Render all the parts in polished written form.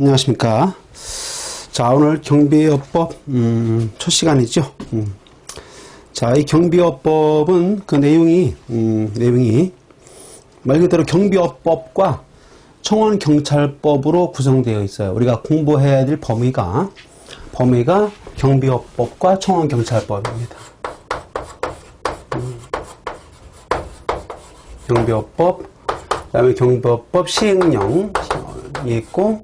안녕하십니까. 자, 오늘 경비업법 첫 시간이죠. 자, 이 경비업법은 그 내용이 말 그대로 경비업법과 청원경찰법으로 구성되어 있어요. 우리가 공부해야 될 범위가 경비업법과 청원경찰법입니다. 경비업법, 그 다음에 경비업법 시행령이 있고,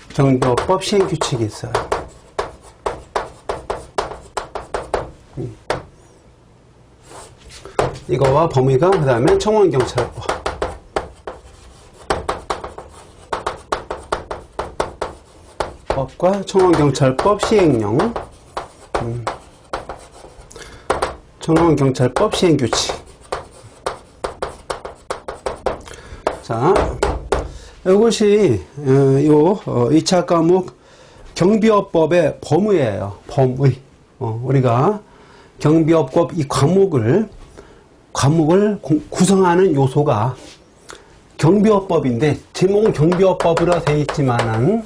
경비업법 시행규칙이 있어요. 이거와 범위가, 그 다음에 청원경찰법. 법과 청원경찰법 시행령, 청원경찰법 시행규칙. 자, 이것이 2차 과목 경비업법의 범위예요. 범위. 우리가 경비업법 이 과목을 구성하는 요소가 경비업법인데, 제목은 경비업법으로 되어 있지만은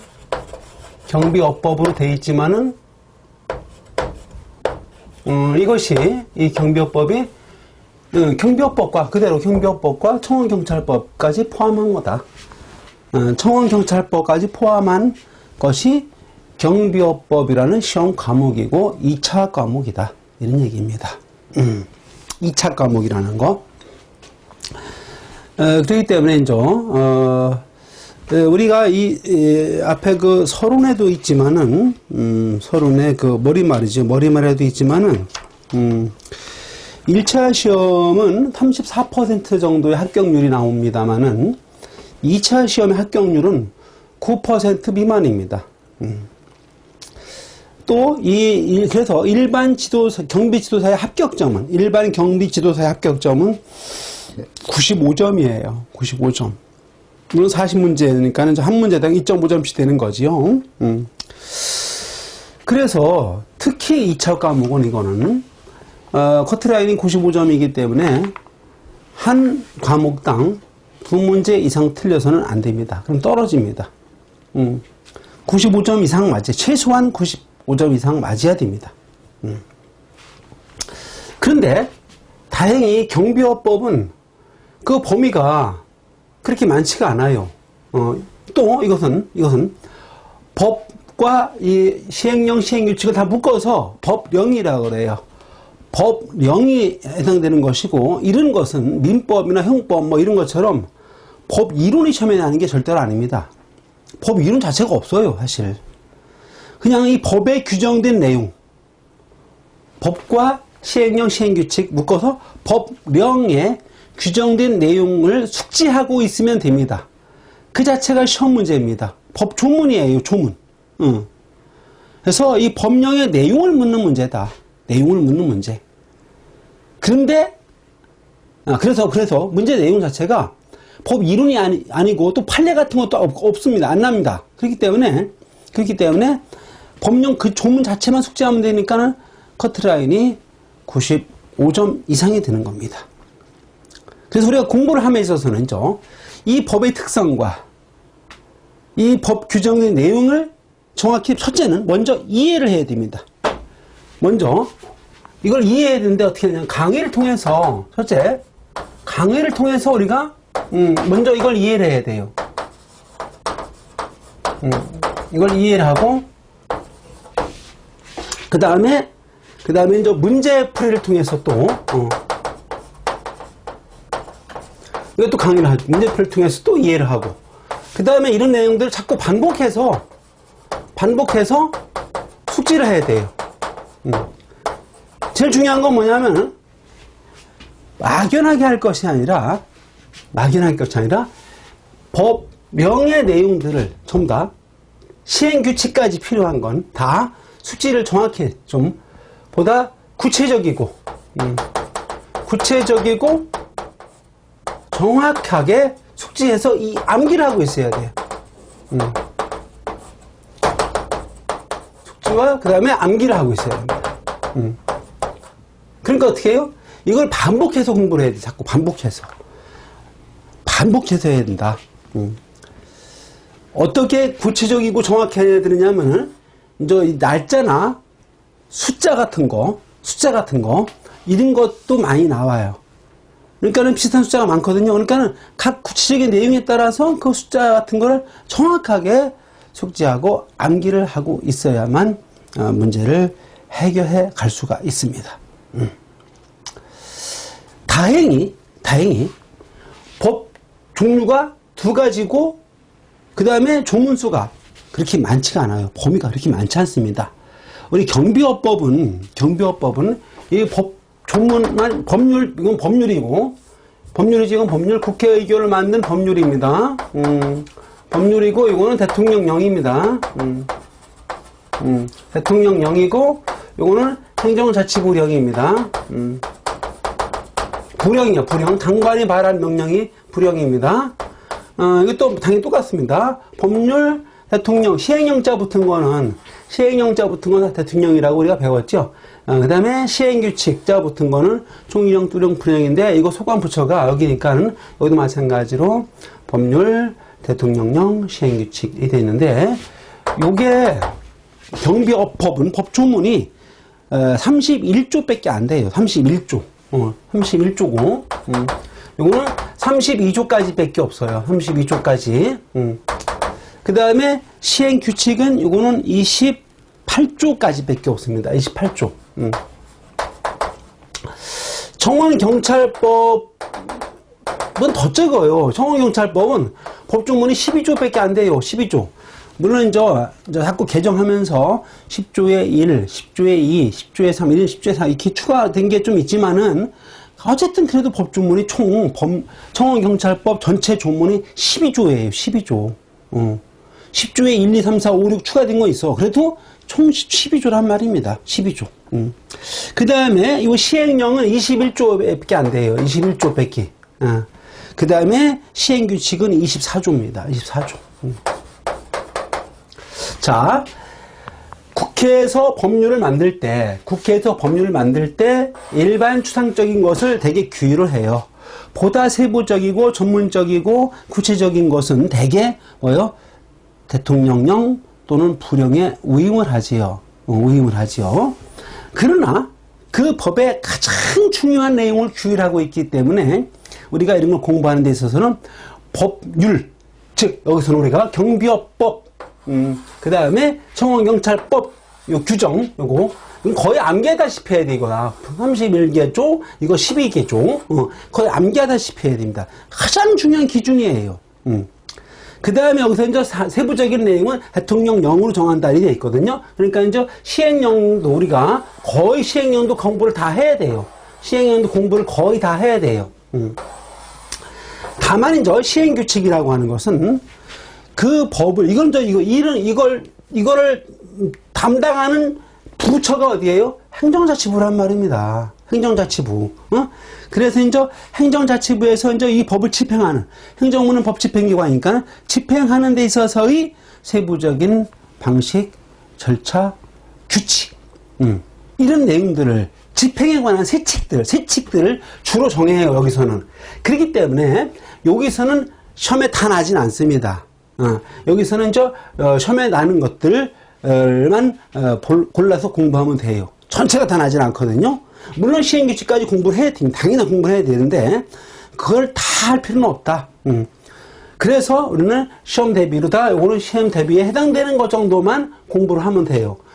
이것이 이 경비업법이 경비업법과 그대로 경비업법과 청원경찰법까지 포함한 거다. 청원경찰법까지 포함한 것이 경비업법이라는 시험 과목이고 2차 과목이다. 이런 얘기입니다. 2차 과목이라는 거. 그렇기 때문에 이제 우리가 이 앞에 그 서론에도 있지만은 서론에 그 머리말에도 있지만은 1차 시험은 34% 정도의 합격률이 나옵니다만은 2차 시험의 합격률은 9% 미만입니다. 또 그래서 일반 경비 지도사의 합격점은 95점이에요. 95점. 물론 40문제니까는 한 문제당 2.5점씩 되는 거지요. 그래서 특히 2차 과목은 이거는 커트라인이 95점이기 때문에 한 과목당 2문제 이상 틀려서는 안 됩니다. 그럼 떨어집니다. 95점 이상 최소한 95점 이상 맞아야 됩니다. 그런데 다행히 경비업법은 그 범위가 그렇게 많지가 않아요. 또 이것은 법과 이 시행령, 시행규칙을 다 묶어서 법령이라고 그래요. 법령이 해당되는 것이고, 이런 것은 민법이나 형법 뭐 이런 것처럼 법 이론이 시험에 나는 게 절대로 아닙니다. 법 이론 자체가 없어요, 사실. 그냥 이 법에 규정된 내용, 법과 시행령, 시행규칙 묶어서 법령에 규정된 내용을 숙지하고 있으면 됩니다. 그 자체가 시험 문제입니다. 법 조문이에요, 조문. 그래서 이 법령의 내용을 묻는 문제다. 내용을 묻는 문제. 그런데 그래서 문제 내용 자체가 법 이론이 아니고 또 판례 같은 것도 없습니다. 안 납니다. 그렇기 때문에 법령 그 조문 자체만 숙지하면 되니까는 커트라인이 95점 이상이 되는 겁니다. 그래서 우리가 공부를 함에 있어서는 이 법의 특성과 이 법 규정의 내용을 정확히 첫째는 먼저 이해를 해야 됩니다. 먼저 이걸 이해해야 되는데 어떻게 하냐면 강의를 통해서 우리가 먼저 이걸 이해를 해야 돼요. 이걸 이해를 하고 그 다음에 이제 문제풀이를 통해서 또 이것도 강의를 하죠. 문제풀이를 통해서 또 이해를 하고 그 다음에 이런 내용들을 자꾸 반복해서 숙지를 해야 돼요. 제일 중요한 건 뭐냐면 막연하게 할 것이 아니라 법령의 내용들을 전부 다 시행규칙까지 필요한 건 다 숙지를 정확히 좀 보다 구체적이고 정확하게 숙지해서 이 암기를 하고 있어야 돼요. 숙지와 그 다음에 암기를 하고 있어야 됩니다. 그러니까 어떻게 해요? 이걸 반복해서 공부를 해야 돼. 자꾸 반복해서 해야 된다. 어떻게 구체적이고 정확히 해야 되느냐면은, 이제 이 날짜나 숫자 같은 거, 이런 것도 많이 나와요. 그러니까는 비슷한 숫자가 많거든요. 그러니까는 각 구체적인 내용에 따라서 그 숫자 같은 거를 정확하게 숙지하고 암기를 하고 있어야만 문제를 해결해 갈 수가 있습니다. 다행히 법 종류가 2가지고 그 다음에 조문수가 그렇게 많지가 않아요. 범위가 그렇게 많지 않습니다. 우리 경비업법은 이 법 조문만 법률, 이건 법률이지. 이건 법률, 국회 의결을 만든 법률입니다. 법률이고 이거는 대통령령입니다. 대통령령이고 이거는 행정자치부령입니다. 부령이요, 부령. 장관이 발한 명령이 부령입니다. 이것도 당연히 똑같습니다. 법률, 대통령, 시행령자 붙은 거는 대통령이라고 우리가 배웠죠. 그 다음에 시행규칙자 붙은 거는 종이령, 뚜령, 부령인데 이거 소관부처가 여기니까는 여기도 마찬가지로 법률, 대통령령, 시행규칙이 되어 있는데 요게 경비업법은 법조문이 31조밖에 안 돼요. 31조. 31조고 요거는 32조까지 밖에 없어요. 32조까지. 그 다음에 시행규칙은 요거는 28조까지 밖에 없습니다. 28조. 청원경찰법은 더 적어요. 청원경찰법은 법조문이 12조밖에 안 돼요. 12조. 물론 이제 자꾸 개정하면서 10조의 1, 10조의 2, 10조의 3, 1, 10조의 4 이렇게 추가된 게 좀 있지만은 어쨌든 그래도 법조문이 청원경찰법 전체 조문이 12조예요. 12조. 10조에 1, 2, 3, 4, 5, 6 추가된 거 있어. 그래도 총 12조란 말입니다. 12조. 그 다음에 이 시행령은 21조밖에 안 돼요. 21조밖에. 그 다음에 시행규칙은 24조입니다. 24조. 자, 국회에서 법률을 만들 때 일반 추상적인 것을 되게 규율을 해요. 보다 세부적이고 전문적이고 구체적인 것은 대개 뭐요? 대통령령 또는 부령에 위임을 하지요. 그러나 그 법의 가장 중요한 내용을 규율하고 있기 때문에 우리가 이런 걸 공부하는 데 있어서는 법률, 즉 여기서는 우리가 경비업법, 그 다음에 청원경찰법 요 규정 요거 거의 암기하다시피 해야 돼. 이거야 31개조 이거 12개조 거의 암기하다시피 해야 됩니다. 가장 중요한 기준이에요. 그 다음에 여기서 이제 세부적인 내용은 대통령령으로 정한다 이렇게 되어 있거든요. 그러니까 이제 시행령도 우리가 거의 시행령도 공부를 다 해야 돼요. 시행령도 공부를 거의 다 해야 돼요. 다만 이제 시행규칙이라고 하는 것은 그 법을 이거를 담당하는 부처가 어디예요? 행정자치부란 말입니다. 행정자치부. 그래서 이제 행정자치부에서 이제 이 법을 집행하는 행정부는 법 집행기관이니까 집행하는 데 있어서의 세부적인 방식, 절차, 규칙 이런 내용들을 집행에 관한 세칙들을 주로 정해요. 여기서는. 그렇기 때문에 여기서는 시험에 다 나진 않습니다. 여기서는 시험에 나는 것들만 골라서 공부하면 돼요. 전체가 다 나진 않거든요. 물론 시행규칙까지 공부를 해야 됩니다. 당연히 공부를 해야 되는데 그걸 다 할 필요는 없다. 그래서 우리는 시험 대비로 요거는 시험 대비에 해당되는 것 정도만 공부를 하면 돼요.